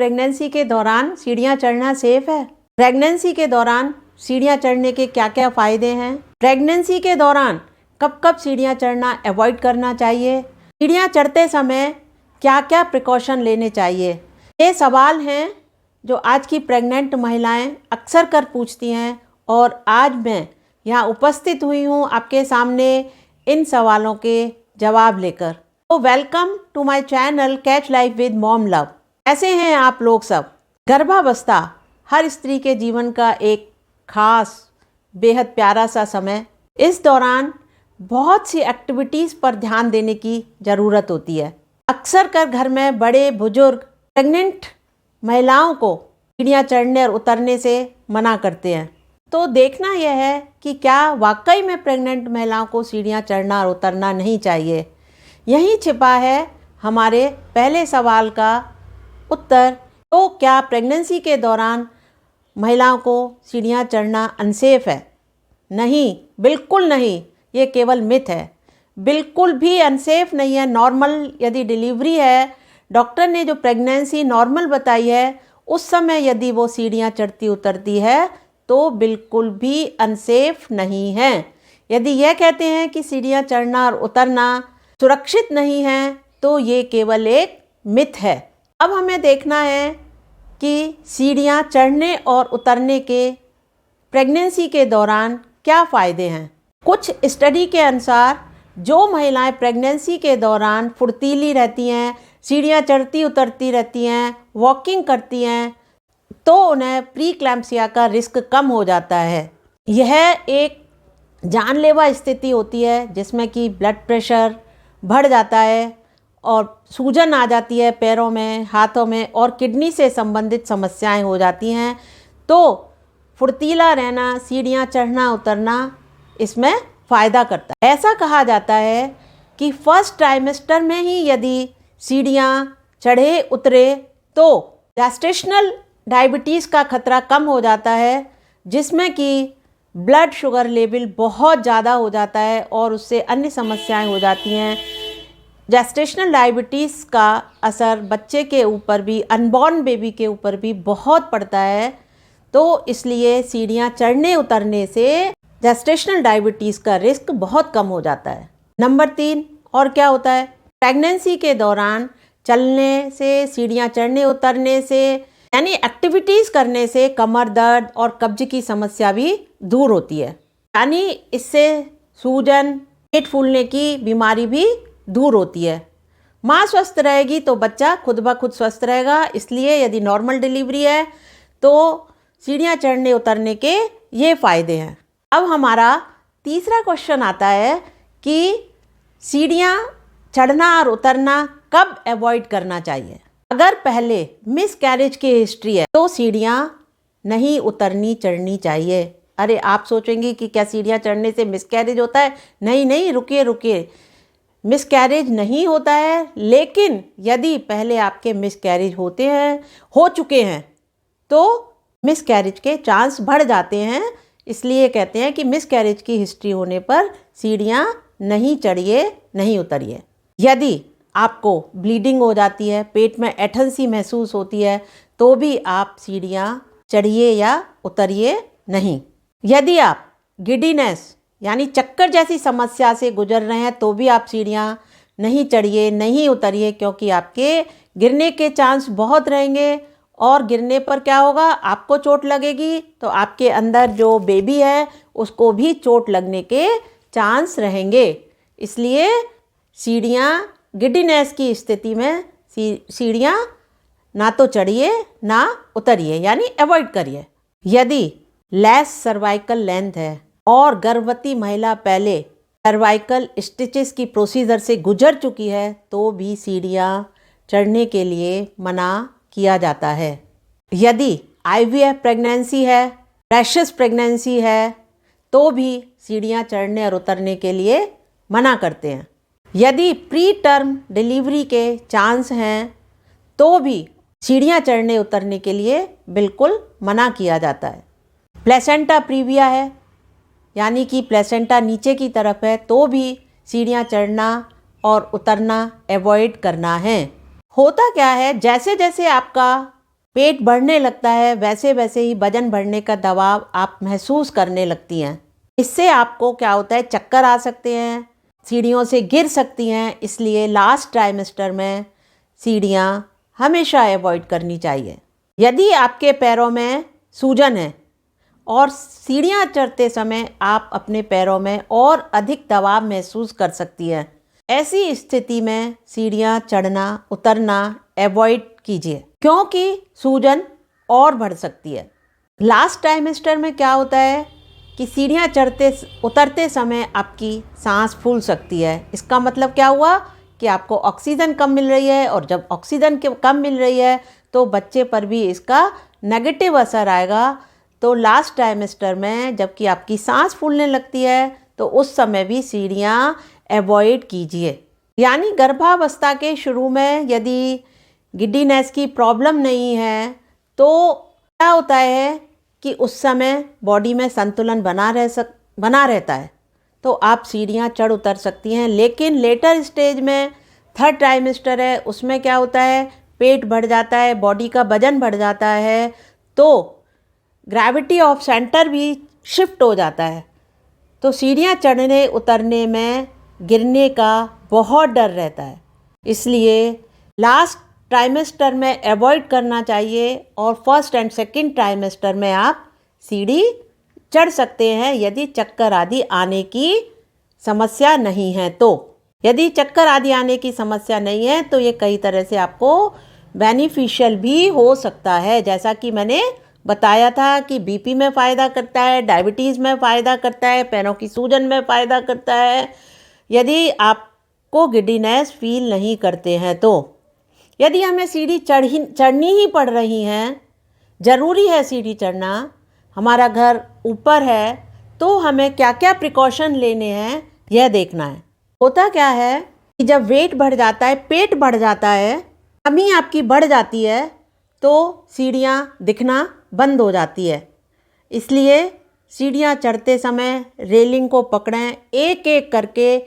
Pregnancy के दौरान सीढ़ियाँ चढ़ना सेफ है? प्रेगनेंसी के दौरान सीढ़ियाँ चढ़ने के क्या क्या फ़ायदे हैं? प्रेगनेंसी के दौरान कब कब सीढ़ियाँ चढ़ना अवॉइड करना चाहिए? सीढ़ियाँ चढ़ते समय क्या क्या प्रिकॉशन लेने चाहिए? ये सवाल हैं जो आज की प्रेग्नेंट महिलाएं अक्सर कर पूछती हैं और आज मैं यहाँ उपस्थित हुई हूँ आपके सामने इन सवालों के जवाब लेकर। तो welcome to my channel catch life with mom love. कैसे हैं आप लोग सब? गर्भावस्था हर स्त्री के जीवन का एक खास बेहद प्यारा सा समय। इस दौरान बहुत सी एक्टिविटीज़ पर ध्यान देने की ज़रूरत होती है। अक्सर कर घर में बड़े बुजुर्ग प्रेग्नेंट महिलाओं को सीढ़ियाँ चढ़ने और उतरने से मना करते हैं। तो देखना यह है कि क्या वाकई में प्रेग्नेंट महिलाओं को सीढ़ियाँ चढ़ना और उतरना नहीं चाहिए। यही छिपा है हमारे पहले सवाल का उत्तर। तो क्या प्रेगनेंसी के दौरान महिलाओं को सीढ़ियाँ चढ़ना अनसेफ है? नहीं, बिल्कुल नहीं। ये केवल मिथ है, बिल्कुल भी अनसेफ नहीं है। नॉर्मल यदि डिलीवरी है, डॉक्टर ने जो प्रेगनेंसी नॉर्मल बताई है, उस समय यदि वो सीढ़ियाँ चढ़ती उतरती है तो बिल्कुल भी अनसेफ नहीं है। यदि यह कहते हैं कि सीढ़ियाँ चढ़ना और उतरना सुरक्षित नहीं है तो ये केवल एक मिथ है। अब हमें देखना है कि सीढ़ियाँ चढ़ने और उतरने के प्रेगनेंसी के दौरान क्या फ़ायदे हैं। कुछ स्टडी के अनुसार जो महिलाएं प्रेगनेंसी के दौरान फुर्तीली रहती हैं, सीढ़ियाँ चढ़ती उतरती रहती हैं, वॉकिंग करती हैं, तो उन्हें प्रीक्लैम्पसिया का रिस्क कम हो जाता है। यह एक जानलेवा स्थिति होती है जिसमें कि ब्लड प्रेशर बढ़ जाता है और सूजन आ जाती है पैरों में, हाथों में और किडनी से संबंधित समस्याएं हो जाती हैं। तो फुर्तीला रहना, सीढ़ियाँ चढ़ना उतरना इसमें फ़ायदा करता है। ऐसा कहा जाता है कि फर्स्ट ट्राइमेस्टर में ही यदि सीढ़ियाँ चढ़े उतरे तो जेस्टेशनल डायबिटीज़ का खतरा कम हो जाता है, जिसमें कि ब्लड शुगर लेवल बहुत ज़्यादा हो जाता है और उससे अन्य समस्याएं हो जाती हैं। जेस्टेशनल डायबिटीज़ का असर बच्चे के ऊपर भी, अनबॉर्न बेबी के ऊपर भी बहुत पड़ता है। तो इसलिए सीढ़ियाँ चढ़ने उतरने से जेस्टेशनल डायबिटीज़ का रिस्क बहुत कम हो जाता है। नंबर 3 और क्या होता है? प्रेगनेंसी के दौरान चलने से, सीढ़ियाँ चढ़ने उतरने से यानी एक्टिविटीज़ करने से कमर दर्द और कब्ज की समस्या भी दूर होती है। यानी इससे सूजन, पेट फूलने की बीमारी भी दूर होती है। माँ स्वस्थ रहेगी तो बच्चा खुद ब खुद स्वस्थ रहेगा। इसलिए यदि नॉर्मल डिलीवरी है तो सीढ़ियाँ चढ़ने उतरने के ये फ़ायदे हैं। अब हमारा तीसरा क्वेश्चन आता है कि सीढ़ियाँ चढ़ना और उतरना कब अवॉइड करना चाहिए। अगर पहले मिस कैरेज की हिस्ट्री है तो सीढ़ियाँ नहीं उतरनी चढ़नी चाहिए। अरे आप सोचेंगे कि क्या सीढ़ियाँ चढ़ने से मिस कैरेज होता है? नहीं नहीं, रुकिए रुकिए, मिस कैरेज नहीं होता है। लेकिन यदि पहले आपके मिस कैरेज हो चुके हैं तो मिस कैरेज के चांस बढ़ जाते हैं। इसलिए कहते हैं कि मिस कैरेज की हिस्ट्री होने पर सीढ़ियाँ नहीं चढ़िए, नहीं उतरिए। यदि आपको ब्लीडिंग हो जाती है, पेट में ऐंठन सी महसूस होती है, तो भी आप सीढ़ियाँ चढ़िए या उतरिए नहीं। यदि आप गिडीनेस यानी चक्कर जैसी समस्या से गुजर रहे हैं तो भी आप सीढ़ियाँ नहीं चढ़िए, नहीं उतरिए, क्योंकि आपके गिरने के चांस बहुत रहेंगे। और गिरने पर क्या होगा? आपको चोट लगेगी तो आपके अंदर जो बेबी है उसको भी चोट लगने के चांस रहेंगे। इसलिए सीढ़ियाँ, गिडीनेस की स्थिति में सीढ़ियाँ ना तो चढ़िए ना उतरिए, यानी अवॉइड करिए। यदि लेस सर्वाइकल लेंथ है और गर्भवती महिला पहले सर्वाइकल स्टिचेस की प्रोसीजर से गुजर चुकी है तो भी सीढ़ियाँ चढ़ने के लिए मना किया जाता है। यदि IVF प्रेगनेंसी है, प्रेशस प्रेगनेंसी है, तो भी सीढ़ियाँ चढ़ने और उतरने के लिए मना करते हैं। यदि प्री टर्म डिलीवरी के चांस हैं तो भी सीढ़ियाँ चढ़ने उतरने के लिए बिल्कुल मना किया जाता है। प्लेसेंटा प्रीविया है, यानी कि प्लेसेंटा नीचे की तरफ है, तो भी सीढ़ियाँ चढ़ना और उतरना अवॉइड करना है। होता क्या है, जैसे जैसे आपका पेट बढ़ने लगता है, वैसे वैसे ही वजन बढ़ने का दबाव आप महसूस करने लगती हैं। इससे आपको क्या होता है, चक्कर आ सकते हैं, सीढ़ियों से गिर सकती हैं। इसलिए लास्ट ट्राइमेस्टर में सीढ़ियाँ हमेशा अवॉइड करनी चाहिए। यदि आपके पैरों में सूजन है और सीढ़ियाँ चढ़ते समय आप अपने पैरों में और अधिक दबाव महसूस कर सकती हैं, ऐसी स्थिति में सीढ़ियाँ चढ़ना उतरना अवॉइड कीजिए, क्योंकि सूजन और बढ़ सकती है। लास्ट ट्राइमेस्टर में क्या होता है कि सीढ़ियाँ चढ़ते उतरते समय आपकी सांस फूल सकती है। इसका मतलब क्या हुआ कि आपको ऑक्सीजन कम मिल रही है, और जब ऑक्सीजन कम मिल रही है तो बच्चे पर भी इसका नेगेटिव असर आएगा। तो लास्ट ट्राइमेस्टर में जबकि आपकी सांस फूलने लगती है तो उस समय भी सीढ़ियाँ अवॉइड कीजिए। यानी गर्भावस्था के शुरू में यदि गिड्डीनेस की प्रॉब्लम नहीं है तो क्या होता है कि उस समय बॉडी में संतुलन बना रहता है, तो आप सीढ़ियाँ चढ़ उतर सकती हैं। लेकिन लेटर स्टेज में थर्ड ट्राइमेस्टर है, उसमें क्या होता है, पेट बढ़ जाता है, बॉडी का वजन बढ़ जाता है, तो ग्रेविटी ऑफ सेंटर भी शिफ्ट हो जाता है। तो सीढ़ियाँ चढ़ने उतरने में गिरने का बहुत डर रहता है। इसलिए लास्ट ट्राइमेस्टर में अवॉइड करना चाहिए, और फर्स्ट एंड सेकंड ट्राइमेस्टर में आप सीढ़ी चढ़ सकते हैं यदि चक्कर आदि आने की समस्या नहीं है। तो यदि चक्कर आदि आने की समस्या नहीं है तो ये कई तरह से आपको बेनिफिशियल भी हो सकता है। जैसा कि मैंने बताया था कि बीपी में फ़ायदा करता है, डायबिटीज़ में फ़ायदा करता है, पैरों की सूजन में फ़ायदा करता है। यदि आपको गिड्डीनेस फील नहीं करते हैं तो यदि हमें सीढ़ी चढ़नी ही पड़ रही हैं, ज़रूरी है सीढ़ी चढ़ना, हमारा घर ऊपर है, तो हमें क्या क्या प्रिकॉशन लेने हैं यह देखना है। होता क्या है कि जब वेट बढ़ जाता है, पेट बढ़ जाता है, कमी आपकी बढ़ जाती है, तो सीढ़ियाँ दिखना बंद हो जाती है। इसलिए सीढ़ियाँ चढ़ते समय रेलिंग को पकड़ें, एक एक करके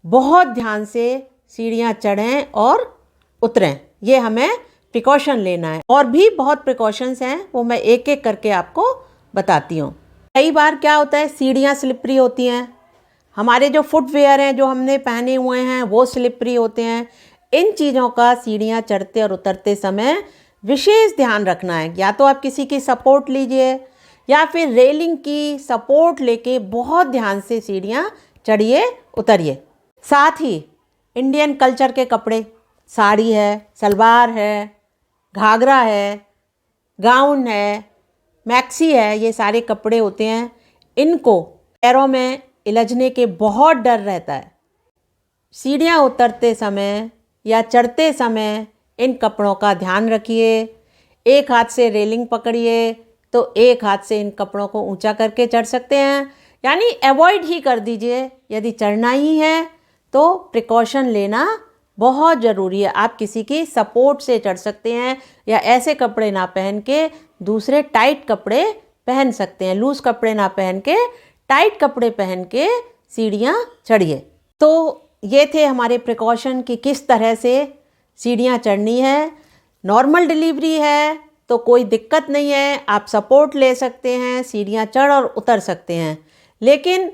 बहुत ध्यान से सीढ़ियाँ चढ़ें और उतरें। ये हमें प्रिकॉशन लेना है, और भी बहुत प्रिकॉशंस हैं, वो मैं एक एक करके आपको बताती हूँ। कई बार क्या होता है, सीढ़ियाँ स्लिपरी होती हैं, हमारे जो फुटवेयर हैं जो हमने पहने हुए हैं वो स्लिपरी होते हैं। इन चीज़ों का सीढ़ियाँ चढ़ते और उतरते समय विशेष ध्यान रखना है। या तो आप किसी की सपोर्ट लीजिए या फिर रेलिंग की सपोर्ट लेके बहुत ध्यान से सीढ़ियाँ चढ़िए उतरिए। साथ ही इंडियन कल्चर के कपड़े, साड़ी है, सलवार है, घाघरा है, गाउन है, मैक्सी है, ये सारे कपड़े होते हैं, इनको पैरों में इलझने के बहुत डर रहता है। सीढ़ियाँ उतरते समय या चढ़ते समय इन कपड़ों का ध्यान रखिए। एक हाथ से रेलिंग पकड़िए तो एक हाथ से इन कपड़ों को ऊंचा करके चढ़ सकते हैं, यानी अवॉइड ही कर दीजिए। यदि चढ़ना ही है तो प्रिकॉशन लेना बहुत ज़रूरी है। आप किसी की सपोर्ट से चढ़ सकते हैं, या ऐसे कपड़े ना पहन के दूसरे टाइट कपड़े पहन सकते हैं। लूज़ कपड़े ना पहन के टाइट कपड़े पहन के सीढ़ियाँ चढ़िए। तो ये थे हमारे प्रिकॉशन कि किस तरह से सीढ़ियाँ चढ़नी है। नॉर्मल डिलीवरी है तो कोई दिक्कत नहीं है, आप सपोर्ट ले सकते हैं, सीढ़ियाँ चढ़ और उतर सकते हैं। लेकिन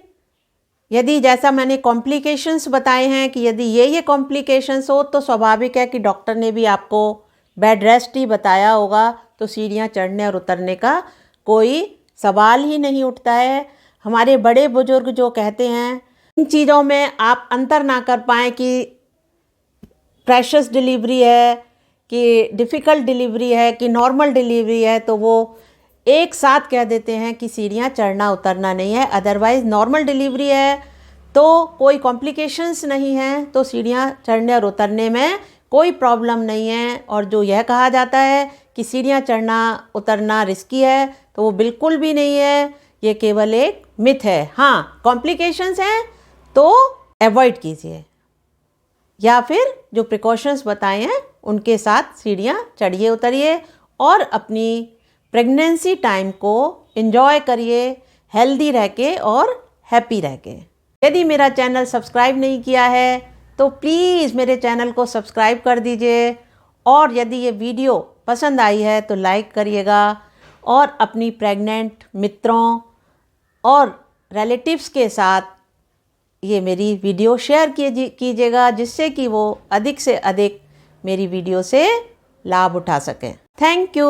यदि जैसा मैंने कॉम्प्लिकेशंस बताए हैं कि यदि ये कॉम्प्लिकेशंस हो तो स्वाभाविक है कि डॉक्टर ने भी आपको बेड रेस्ट ही बताया होगा, तो सीढ़ियाँ चढ़ने और उतरने का कोई सवाल ही नहीं उठता है। हमारे बड़े बुजुर्ग जो कहते हैं, इन चीज़ों में आप अंतर ना कर पाएँ कि प्रेशस डिलीवरी है कि डिफ़िकल्ट डिलीवरी है कि नॉर्मल डिलीवरी है, तो वो एक साथ कह देते हैं कि सीढ़ियाँ चढ़ना उतरना नहीं है। अदरवाइज़ नॉर्मल डिलीवरी है तो कोई कॉम्प्लिकेशंस नहीं है, तो सीढ़ियाँ चढ़ने और उतरने में कोई प्रॉब्लम नहीं है। और जो यह कहा जाता है कि सीढ़ियाँ चढ़ना उतरना रिस्की है, तो वो बिल्कुल भी नहीं है, ये केवल एक मिथ है। हाँ, कॉम्प्लिकेशंस हैं तो अवॉइड कीजिए, या फिर जो प्रिकॉशंस बताए हैं उनके साथ सीढ़ियाँ चढ़िए उतरिए और अपनी प्रेगनेंसी टाइम को एंजॉय करिए, हेल्दी रह के और हैप्पी रह के। यदि मेरा चैनल सब्सक्राइब नहीं किया है तो प्लीज़ मेरे चैनल को सब्सक्राइब कर दीजिए, और यदि ये वीडियो पसंद आई है तो लाइक करिएगा और अपनी प्रेग्नेंट मित्रों और रिलेटिव्स के साथ ये मेरी वीडियो शेयर कीजिएगा, जिससे कि वो अधिक से अधिक मेरी वीडियो से लाभ उठा सकें। Thank you.